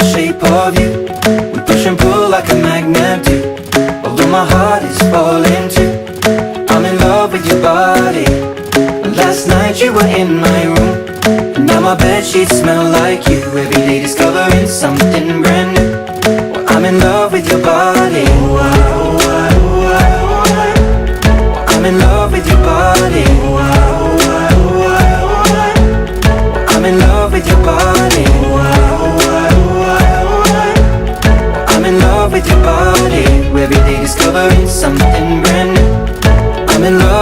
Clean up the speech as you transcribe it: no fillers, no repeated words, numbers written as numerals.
the shape of you. We push and pull like a magnet do. Although my heart is falling too, I'm in love with your body. Last night you were in my room, and now my bedsheets smell like you. Every day discovering something brand new. Well, I'm in love with your body. I'm in love with your body. I'm in love with your body. I'm in love with your body. Every day discovering something brand new. I'm in love.